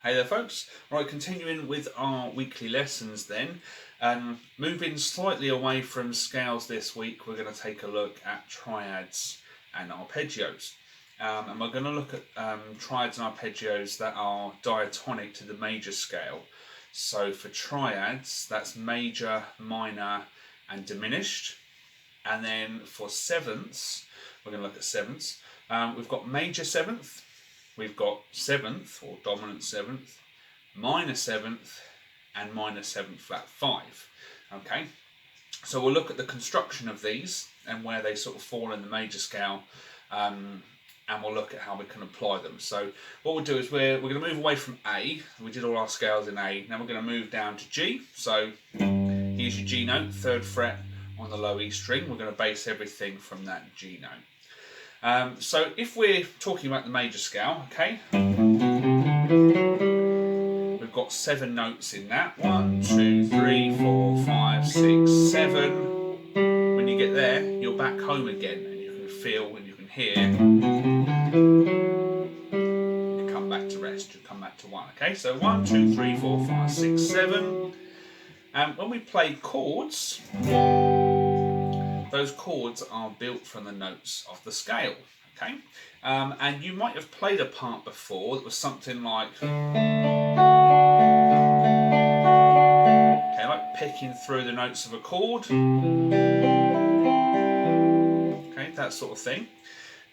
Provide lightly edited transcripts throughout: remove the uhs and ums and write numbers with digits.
Hey there folks, right, continuing with our weekly lessons then, moving slightly away from scales this week, we're going to take a look at triads and arpeggios. And we're going to look at triads and arpeggios that are diatonic to the major scale. So for triads, that's major, minor and diminished. And then for sevenths, we're going to look at sevenths. We've got major seventh. We've got seventh or dominant seventh, minor seventh, and minor seventh flat 5. Okay, so we'll look at the construction of these and where they sort of fall in the major scale, and we'll look at how we can apply them. So what we'll do is we're going to move away from A. We did all our scales in A. Now we're going to move down to G. So here's your G note, 3rd fret on the low E string. We're going to base everything from that G note. So if we're talking about the major scale, okay, we've got 7 notes in that. 1, 2, 3, 4, 5, 6, 7. When you get there, you're back home again, and you can feel and you can hear. You come back to rest. You come back to 1. Okay, so 1, 2, 3, 4, 5, 6, 7. And when we play chords, those chords are built from the notes of the scale, okay? And you might have played a part before that was something like, okay, like picking through the notes of a chord, okay, that sort of thing.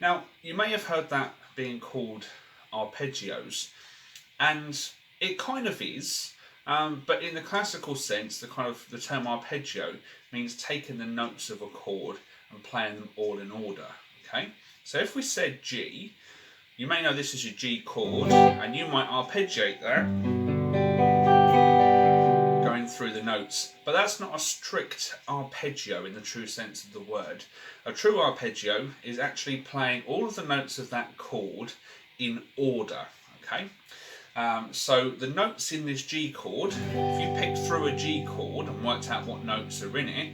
Now, you may have heard that being called arpeggios, and it kind of is. But in the classical sense, the term arpeggio means taking the notes of a chord and playing them all in order. Okay, so if we said G, you may know this is your G chord, and you might arpeggiate there, going through the notes. But that's not a strict arpeggio in the true sense of the word. A true arpeggio is actually playing all of the notes of that chord in order. Okay. So the notes in this G chord, if you picked through a G chord and worked out what notes are in it,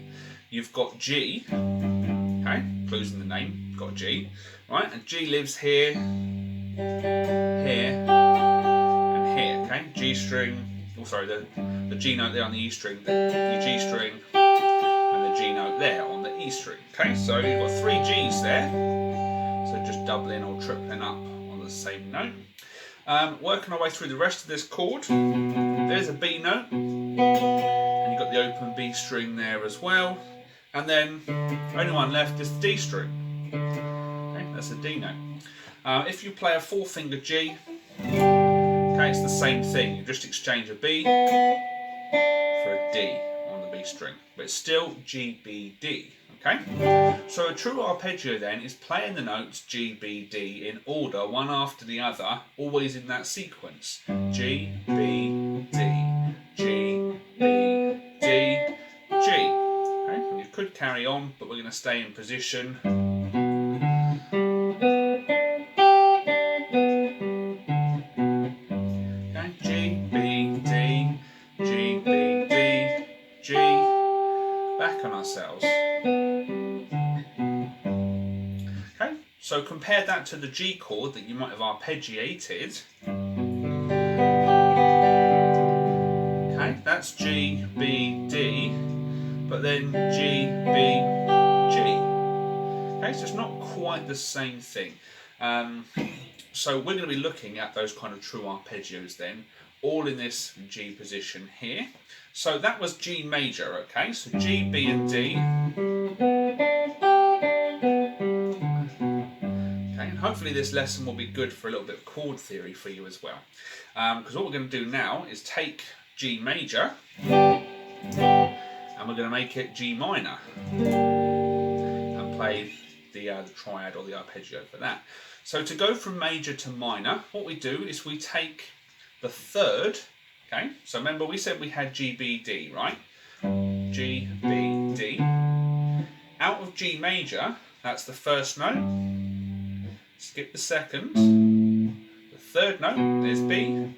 you've got G, okay, clues in the name, you've got G, right, and G lives here, here, and here, okay, G string, oh sorry, the G note there on the E string, the G string, and the G note there on the E string, okay, so you've got 3 Gs there, so just doubling or tripling up on the same note. Working our way through the rest of this chord, there's a B note, and you've got the open B string there as well, and then only one left is the D string. Okay, that's a D note. If you play a 4-finger G, okay, it's the same thing. You just exchange a B for a D on the B string, but it's still G, B, D. Okay, so a true arpeggio then is playing the notes G, B, D in order, one after the other, always in that sequence. G, B, D, G, B, D, G. Okay, and you could carry on, but we're going to stay in position. Okay, G, B, D, G, B, D, G. Back on ourselves. Okay, so compare that to the G chord that you might have arpeggiated. Okay, that's G, B, D, but then G, B, G. Okay, so it's not quite the same thing. So we're going to be looking at those kind of true arpeggios then, all in this G position here. So that was G major, okay, so G, B and D. Okay, and hopefully this lesson will be good for a little bit of chord theory for you as well. Because what we're going to do now is take G major and we're going to make it G minor and play the triad or the arpeggio for that. So to go from major to minor, what we do is we take the 3rd, okay, so remember we said we had G, B, D, right? G, B, D. Out of G major, that's the 1st note. Skip the 2nd. The 3rd note, there's B.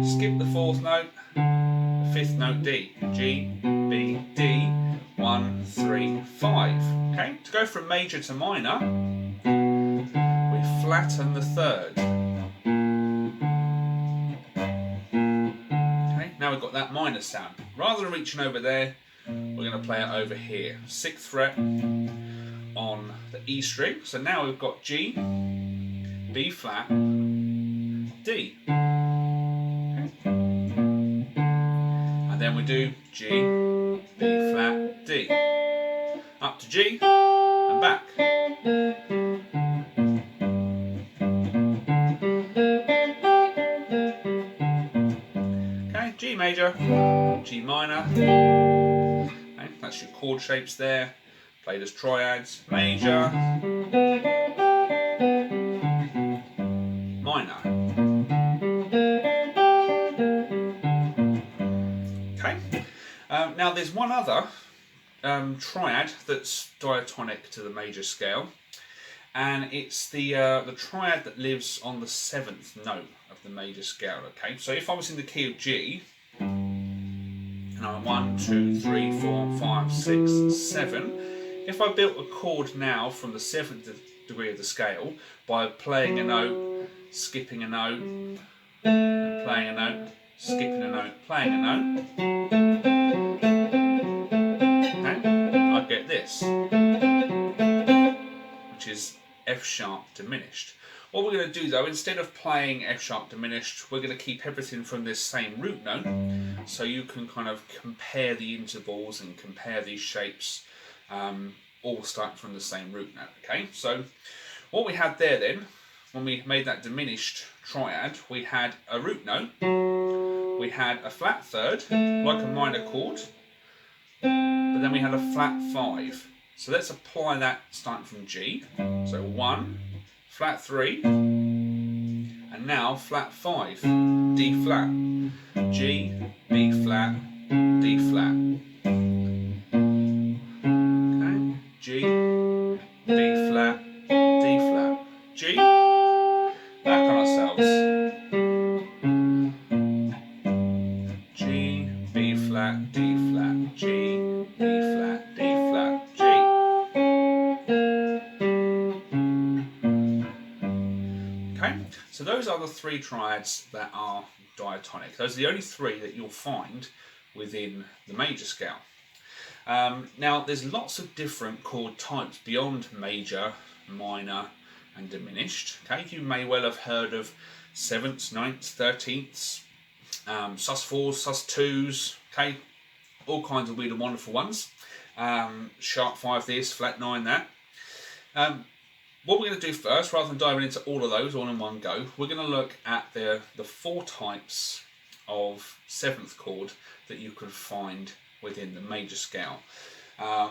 Skip the 4th note. The 5th note, D. G, B, D. 1, 3, 5. Okay, to go from major to minor, we flatten the 3rd. now we've got that minor sound. Rather than reaching over there, we're going to play it over here. 6th fret on the E string. So now we've got G, B flat, D. Okay. And then we do G, B flat, D. Up to G and back. Okay, G major, G minor. Okay, that's your chord shapes there. Played as triads. Major, minor. Okay. Now there's one other triad that's diatonic to the major scale, and it's the triad that lives on the 7th note of the major scale. Okay, so if I was in the key of G, and I'm 1, 2, 3, 4, 5, 6, 7. If I built a chord now from the 7th degree of the scale by playing a note, skipping a note, playing a note, skipping a note, playing a note, okay, I'd get this, which is F sharp diminished. What we're going to do though, instead of playing F sharp diminished, we're going to keep everything from this same root note, so you can kind of compare the intervals and compare these shapes, all starting from the same root note. Okay, so what we had there then, when we made that diminished triad, we had a root note, we had a flat third, like a minor chord, but then we had a flat 5. So let's apply that starting from G. So 1, flat 3, and now flat 5, D flat, G, B flat, D flat. Okay, G, B flat, D flat, G, back on ourselves. G, B flat, D flat, G, B flat, D flat, G. Okay, so those are the 3 triads that are diatonic. Those are the only 3 that you'll find within the major scale. Now there's lots of different chord types beyond major, minor and diminished. Okay, you may well have heard of 7ths, 9ths, 13ths, sus4s, sus2s, okay, all kinds of weird and wonderful ones. Sharp 5 this, flat 9 that. What we're going to do first, rather than diving into all of those all in one go, we're going to look at the 4 types of 7th chord that you can find within the major scale.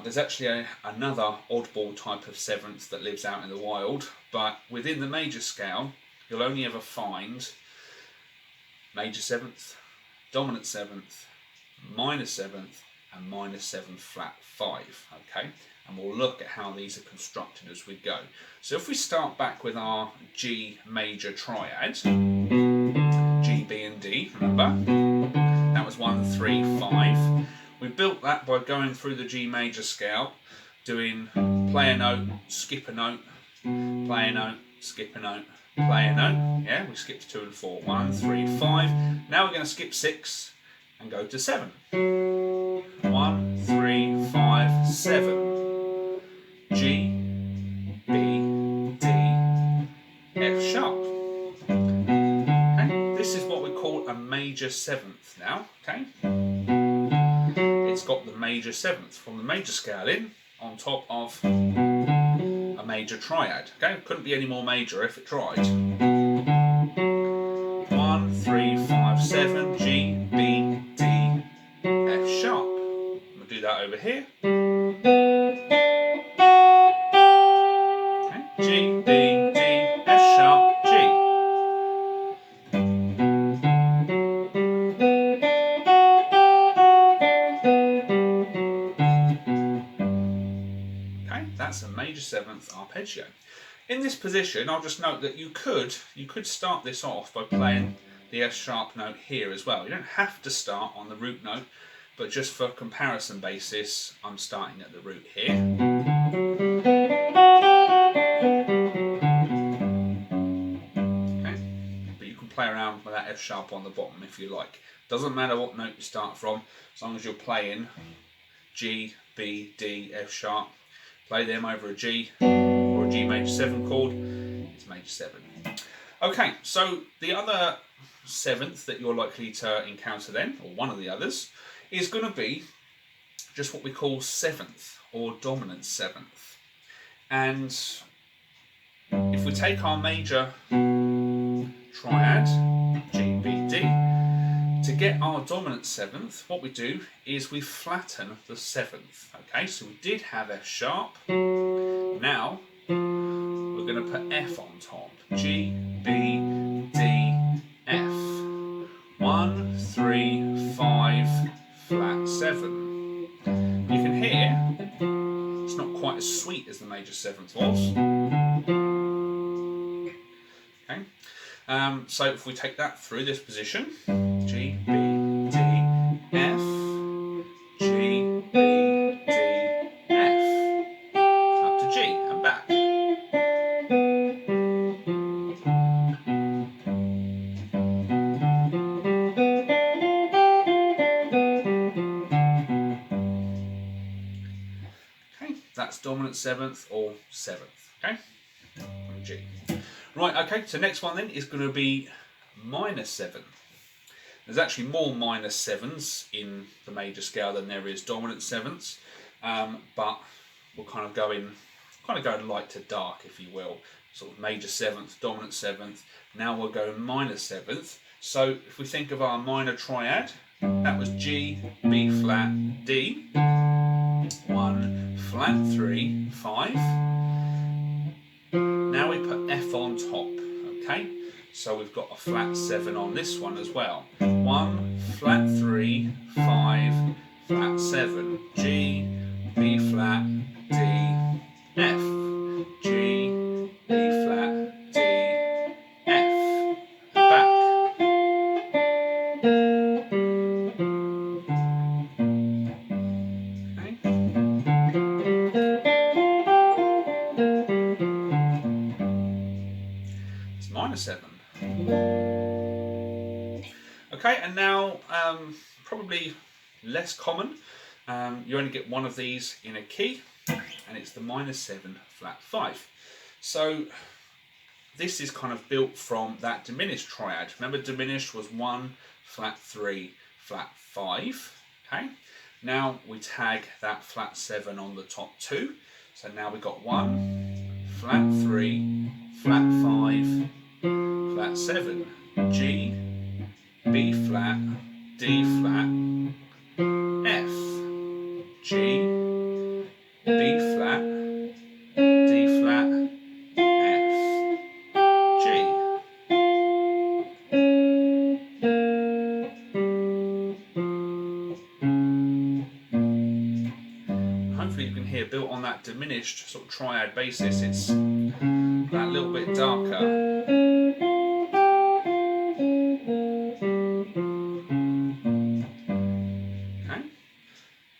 There's actually another oddball type of 7th that lives out in the wild, but within the major scale you'll only ever find major 7th, dominant 7th, minor 7th and minor 7 flat 5. Okay, and we'll look at how these are constructed as we go. So if we start back with our G major triad, G, B and D, remember? That was 1, 3, 5. We built that by going through the G major scale, doing play a note, skip a note, play a note, skip a note, play a note. Yeah, we skipped 2 and 4. 1, 3, 5. Now we're going to skip 6 and go to 7. 1, 3, 5, 7. G, B, D, F sharp. Okay, this is what we call a major 7th now. Okay, it's got the major 7th from the major scale in on top of a major triad. Okay, couldn't be any more major if it tried. 1, 3, 5, 7, G, B, D, F sharp. We'll do that over here. Okay, G, B, D, F sharp, G. Okay, that's a major 7th arpeggio. In this position, I'll just note that you could start this off by playing the F sharp note here as well. You don't have to start on the root note, but just for comparison basis, I'm starting at the root here. Okay, but you can play around with that flat F sharp on the bottom if you like. Doesn't matter what note you start from, as long as you're playing G, B, D, F sharp. Play them over a G or a G major 7 chord, it's major 7. Okay, so the other seventh that you're likely to encounter then, or one of the others, is going to be just what we call seventh or dominant seventh. And if we take our major triad, G, B, D, to get our dominant seventh, what we do is we flatten the seventh. Okay, so we did have F sharp. Now we're going to put F on top. G, B, D, F. 1, 3, 5, flat 7. You can hear it's not quite as sweet as the major seventh was. Okay, so if we take that through this position, G, B, D, F, G, B, D, F, up to G and back. Okay, that's dominant seventh or seventh. Okay, on G. Right, okay, so next one then is going to be minor 7. There's actually more minor 7s in the major scale than there is dominant 7s, but we'll kind of going light to dark, if you will. Sort of major 7th, dominant 7th, now we'll go minor 7th. So if we think of our minor triad, that was G, B flat, D, 1, flat 3, 5. Now we put F on top, okay? So we've got a flat 7 on this one as well. 1, flat 3, 5, flat 7. G, B flat, D, F. G, B flat, D, F. And back. Minor 7. Okay, and now probably less common. You only get one of these in a key, and it's the minor 7 flat 5. So this is kind of built from that diminished triad. Remember, diminished was 1, flat 3, flat 5. Okay, now we tag that flat 7 on the top 2. So now we've got 1, flat 3, flat 5, flat 7, G, B flat, D flat, F, G, B flat, D flat, F, G. Hopefully you can hear, built on that diminished sort of triad basis, it's that little bit darker.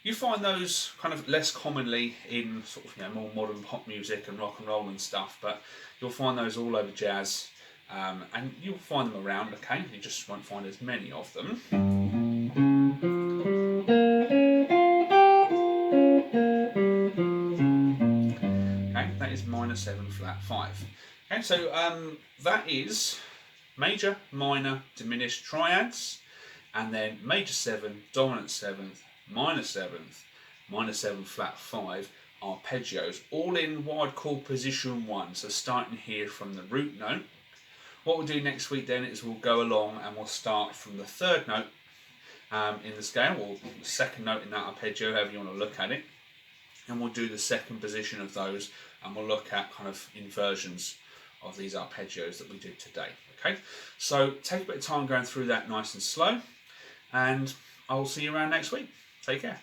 You find those kind of less commonly in sort of more modern pop music and rock and roll and stuff, but you'll find those all over jazz, and you'll find them around. Okay, you just won't find as many of them. Okay, that is minor 7 flat 5. Okay, so that is major, minor, diminished triads, and then major 7, dominant 7th, minor 7th, minor 7 flat 5 arpeggios, all in what I'd call position 1, so starting here from the root note. What we'll do next week then is we'll go along and we'll start from the 3rd note in the scale, or the 2nd note in that arpeggio, however you want to look at it, and we'll do the 2nd position of those, and we'll look at kind of inversions of these arpeggios that we did today. Okay, so take a bit of time going through that nice and slow, and I'll see you around next week. Take care.